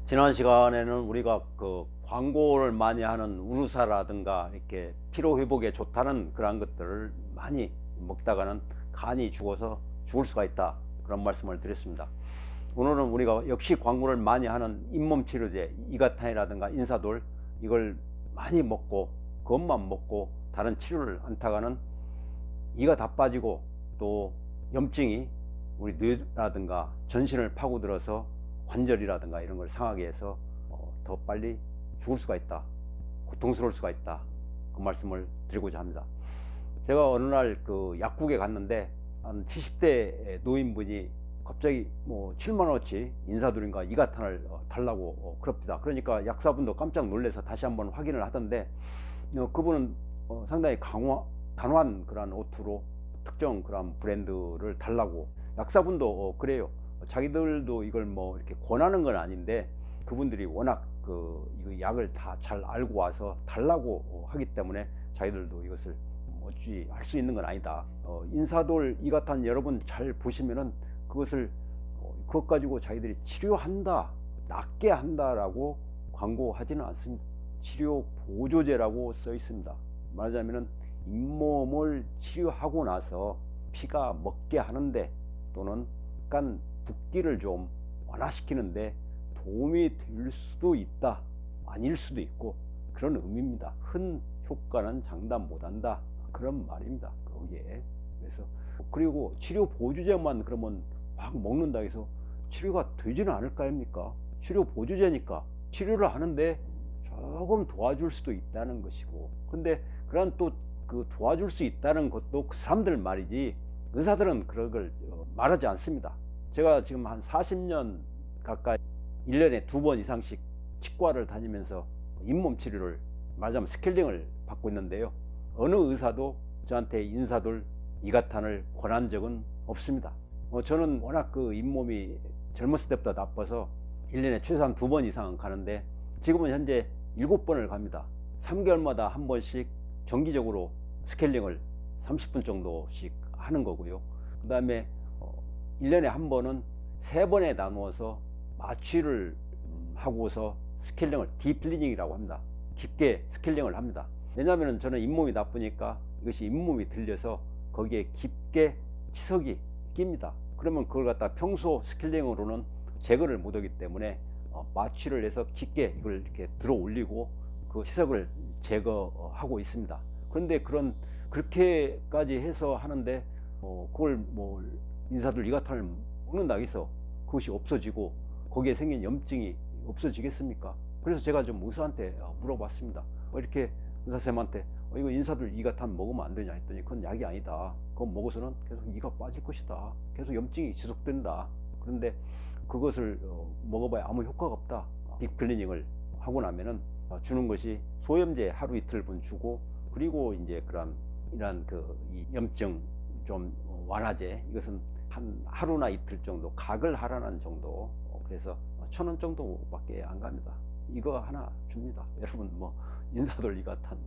지난 시간에는 우리가 그 광고를 많이 하는 우루사라든가 이렇게 피로 회복에 좋다는 그런 것들을 많이 먹다가는 간이 죽어서 죽을 수가 있다, 그런 말씀을 드렸습니다. 오늘은 우리가 역시 광고를 많이 하는 잇몸 치료제 이가탄이라든가 인사돌, 이걸 많이 먹고 그것만 먹고 다른 치료를 안 타가는 이가 다 빠지고 또 염증이 우리 뇌라든가 전신을 파고들어서 관절이라든가 이런 걸 상하게 해서 더 빨리 죽을 수가 있다, 고통스러울 수가 있다, 그 말씀을 드리고자 합니다. 제가 어느 날 그 약국에 갔는데 한 70대 노인분이 갑자기 뭐 7만원어치 인사돌인가 이가탄을 달라고 그럽니다. 그러니까 약사분도 깜짝 놀라서 다시 한번 확인을 하던데, 그분은 상당히 단호한 그런 오투로 특정 그런 브랜드를 달라고, 약사분도 그래요. 자기들도 이걸 뭐 이렇게 권하는 건 아닌데 그분들이 워낙 이 약을 다 잘 알고 와서 달라고 하기 때문에 자기들도 이것을 어찌 할 수 있는 건 아니다. 인사돌 이가탄 여러분 잘 보시면은 그것을 그것 가지고 자기들이 치료한다, 낫게 한다라고 광고하지는 않습니다. 치료 보조제라고 써 있습니다. 말하자면은 잇몸을 치료하고 나서 피가 먹게 하는데 또는 약간 붓기를 좀 완화시키는데 도움이 될 수도 있다, 아닐 수도 있고, 그런 의미입니다. 큰 효과는 장담 못한다, 그런 말입니다, 거기에. 그래서 그리고 치료 보조제만 그러면 막 먹는다 해서 치료가 되지는 않을 거 아닙니까? 치료 보조제니까 치료를 하는데 조금 도와줄 수도 있다는 것이고, 근데 그런 또 그 도와줄 수 있다는 것도 그 사람들 말이지 의사들은 그런 걸 말하지 않습니다. 제가 지금 한 40년 가까이 1년에 2번 이상씩 치과를 다니면서 잇몸 치료를, 말하자면 스케일링을 받고 있는데요, 어느 의사도 저한테 인사돌 이가탄을 권한 적은 없습니다. 저는 워낙 그 잇몸이 젊었을 때보다 나빠서 1년에 최소한 2번 이상은 가는데 지금은 현재 7번을 갑니다. 3개월마다 한 번씩 정기적으로 스케일링을 30분 정도씩 하는 거고요. 그 다음에 1년에 한 번은 3번에 나누어서 마취를 하고서 스케일링을 딥클리닝이라고 합니다. 깊게 스케일링을 합니다. 왜냐하면 저는 잇몸이 나쁘니까 이것이 잇몸이 들려서 거기에 깊게 치석이 낍니다. 그러면 그걸 갖다 평소 스케일링으로는 제거를 못하기 때문에 마취를 해서 깊게 이걸 이렇게 들어 올리고 그 치석을 제거하고 있습니다. 그런데 그렇게까지 해서 하는데 그걸 뭐 인사돌 이가탄을 먹는다고 해서 그것이 없어지고 거기에 생긴 염증이 없어지겠습니까? 그래서 제가 좀 의사한테 물어봤습니다. 이렇게 의사쌤한테 이거 인사돌 이가탄 먹으면 안 되냐 했더니 그건 약이 아니다. 그건 먹어서는 계속 이가 빠질 것이다. 계속 염증이 지속된다. 그런데 그것을 먹어봐야 아무 효과가 없다. 딥클리닝을 하고 나면은 주는 것이 소염제 하루 이틀분 주고, 그리고 이제 이런 이 염증 좀 완화제, 이것은 한 하루나 이틀 정도 각을 하라는 정도, 그래서 1,000원 정도밖에 안 갑니다. 이거 하나 줍니다. 여러분 뭐 인사돌 이가탄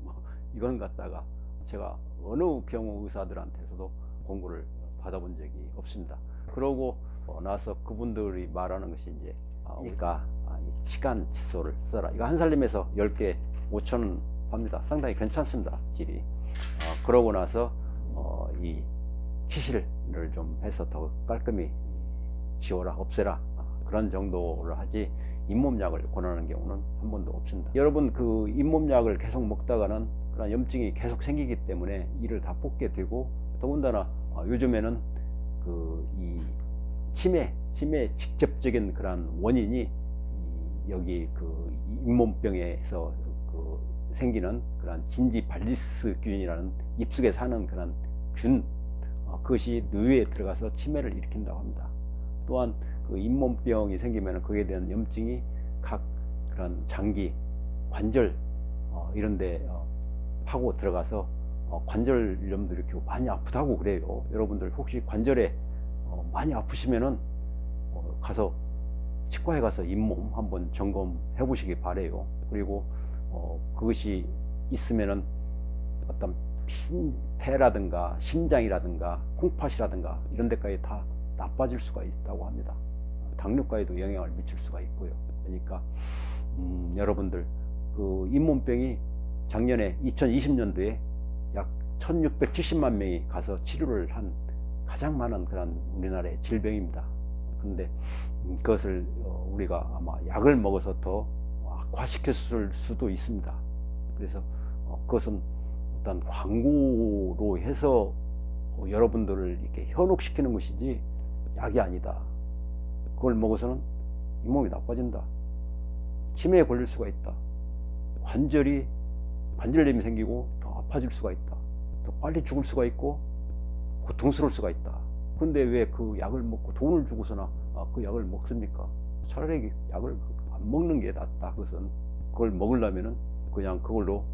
이건 갖다가 제가 어느 경우 의사들한테서도 공고를 받아본 적이 없습니다. 그러고 나서 그분들이 말하는 것이 이제 그러니까 이 치간 칫솔을 써라. 이거 한 살림에서 10개 5,000원 팝니다. 상당히 괜찮습니다, 질이. 그러고 나서 이 치실을 좀 해서 더 깔끔히 지워라, 없애라, 그런 정도를 하지 잇몸약을 권하는 경우는 한 번도 없습니다. 여러분 그 잇몸약을 계속 먹다가는 그런 염증이 계속 생기기 때문에 이를 다 뽑게 되고, 더군다나 요즘에는 이 치매 직접적인 그런 원인이 여기 잇몸병에서 생기는 그런 진지발리스균이라는 입속에 사는 그런 균, 그것이 뇌에 들어가서 치매를 일으킨다고 합니다. 또한 그 잇몸병이 생기면 거기에 대한 염증이 각 그런 장기, 관절 이런 데 파고 들어가서 관절염도 이렇게 많이 아프다고 그래요. 여러분들 혹시 관절에 많이 아프시면은 가서 치과에 가서 잇몸 한번 점검해 보시기 바래요. 그리고 그것이 있으면은 어떤 폐라든가 심장이라든가 콩팥이라든가 이런 데까지 다 나빠질 수가 있다고 합니다. 당뇨과에도 영향을 미칠 수가 있고요. 그러니까 여러분들 그 잇몸병이 작년에 2020년도에 약 1670만 명이 가서 치료를 한 가장 많은 그런 우리나라의 질병입니다. 근데 그것을 우리가 아마 약을 먹어서 더 악화시켰을 수도 있습니다. 그래서 그것은 어떤 광고로 해서 여러분들을 이렇게 현혹시키는 것이지 약이 아니다. 그걸 먹어서는 잇몸이 나빠진다, 치매에 걸릴 수가 있다, 관절염이 생기고 더 아파질 수가 있다, 더 빨리 죽을 수가 있고 고통스러울 수가 있다. 그런데 왜 그 약을 먹고 돈을 주고서나 그 약을 먹습니까? 차라리 약을 안 먹는 게 낫다. 그걸 먹으려면은 그냥 그걸로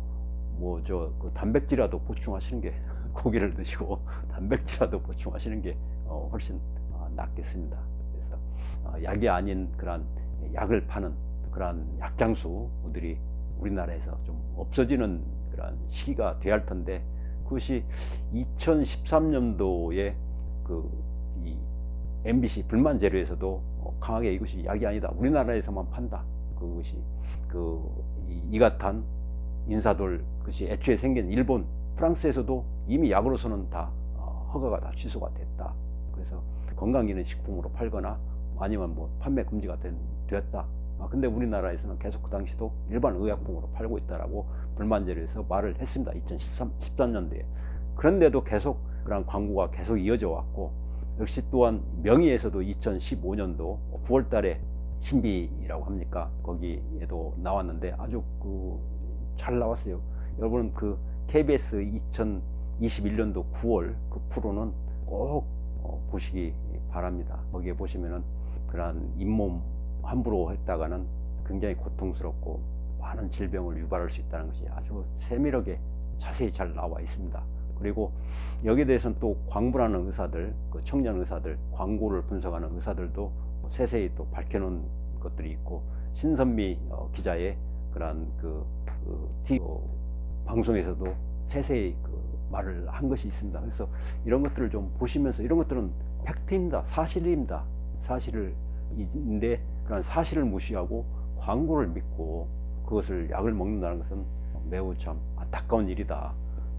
그 단백질이라도 보충하시는 게 고기를 드시고 단백질이라도 보충하시는 게 훨씬 낫겠습니다. 그래서 약이 아닌 그런 약을 파는 그런 약장수들이 우리나라에서 좀 없어지는 그런 시기가 돼야 할 텐데, 그것이 2013년도에 이 MBC 불만 재료에서도 강하게 이것이 약이 아니다, 우리나라에서만 판다, 그것이 이가탄, 인사돌, 그것이 애초에 생긴 일본, 프랑스에서도 이미 약으로서는 다 허가가 다 취소가 됐다. 그래서 건강기능식품으로 팔거나 아니면 판매 금지가 되었다. 근데 우리나라에서는 계속 그 당시도 일반 의약품으로 팔고 있다라고 불만제로에서 말을 했습니다. 2013년도에. 그런데도 계속 그런 광고가 계속 이어져 왔고, 역시 또한 명의에서도 2015년도 9월 달에 신비라고 합니까? 거기에도 나왔는데 아주 잘 나왔어요. 여러분 KBS 2021년도 9월 그 프로는 꼭 보시기 바랍니다. 거기에 보시면은 그런 잇몸 함부로 했다가는 굉장히 고통스럽고 많은 질병을 유발할 수 있다는 것이 아주 세밀하게 자세히 잘 나와 있습니다. 그리고 여기에 대해서는 또 광부라는 의사들, 청년 의사들, 광고를 분석하는 의사들도 세세히 또 밝혀놓은 것들이 있고, 신선미 기자의 그런 방송에서도 세세히 말을 한 것이 있습니다. 그래서 이런 것들을 좀 보시면서, 이런 것들은 팩트입니다. 사실입니다. 사실인데 그런 사실을 무시하고 광고를 믿고 그것을 약을 먹는다는 것은 매우 참 안타까운 일이다.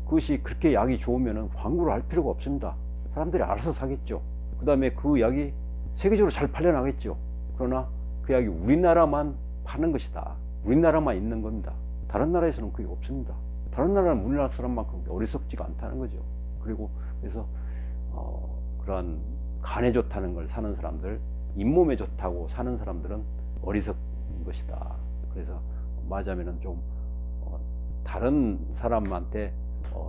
그것이 그렇게 약이 좋으면 광고를 할 필요가 없습니다. 사람들이 알아서 사겠죠. 그 다음에 그 약이 세계적으로 잘 팔려나겠죠. 그러나 그 약이 우리나라만 파는 것이다. 우리나라만 있는 겁니다. 다른 나라에서는 그게 없습니다. 다른 나라는 우리나라 사람만큼 어리석지가 않다는 거죠. 그래서 그러한 간에 좋다는 걸 사는 사람들, 잇몸에 좋다고 사는 사람들은 어리석은 것이다. 그래서 말하자면은 좀 다른 사람한테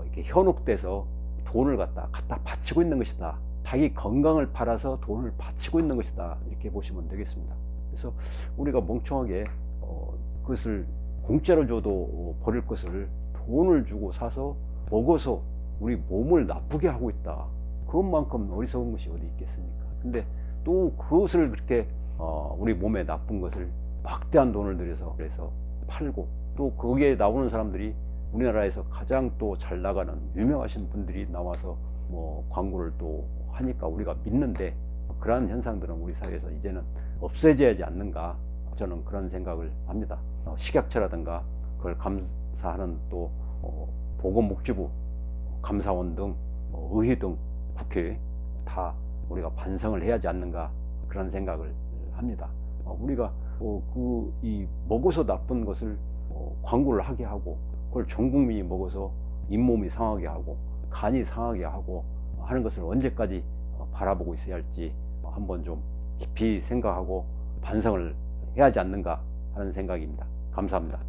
이렇게 현혹돼서 돈을 갖다 바치고 있는 것이다. 자기 건강을 팔아서 돈을 바치고 있는 것이다. 이렇게 보시면 되겠습니다. 그래서 우리가 멍청하게 그것을 공짜로 줘도 버릴 것을 돈을 주고 사서 먹어서 우리 몸을 나쁘게 하고 있다. 그것만큼 어리석은 것이 어디 있겠습니까? 근데 또 그것을 그렇게 우리 몸에 나쁜 것을 막대한 돈을 들여서 그래서 팔고, 또 거기에 나오는 사람들이 우리나라에서 가장 또 잘 나가는 유명하신 분들이 나와서 광고를 또 하니까 우리가 믿는데, 그러한 현상들은 우리 사회에서 이제는 없어져야지 않는가, 저는 그런 생각을 합니다. 식약처라든가 그걸 감사하는 또 보건복지부, 감사원 등 의회 등 국회 다 우리가 반성을 해야지 않는가, 그런 생각을 합니다. 우리가 먹어서 나쁜 것을 광고를 하게 하고, 그걸 전 국민이 먹어서 잇몸이 상하게 하고 간이 상하게 하고 하는 것을 언제까지 바라보고 있어야 할지 한번 좀 깊이 생각하고 반성을 해야 하지 않는가 하는 생각입니다. 감사합니다.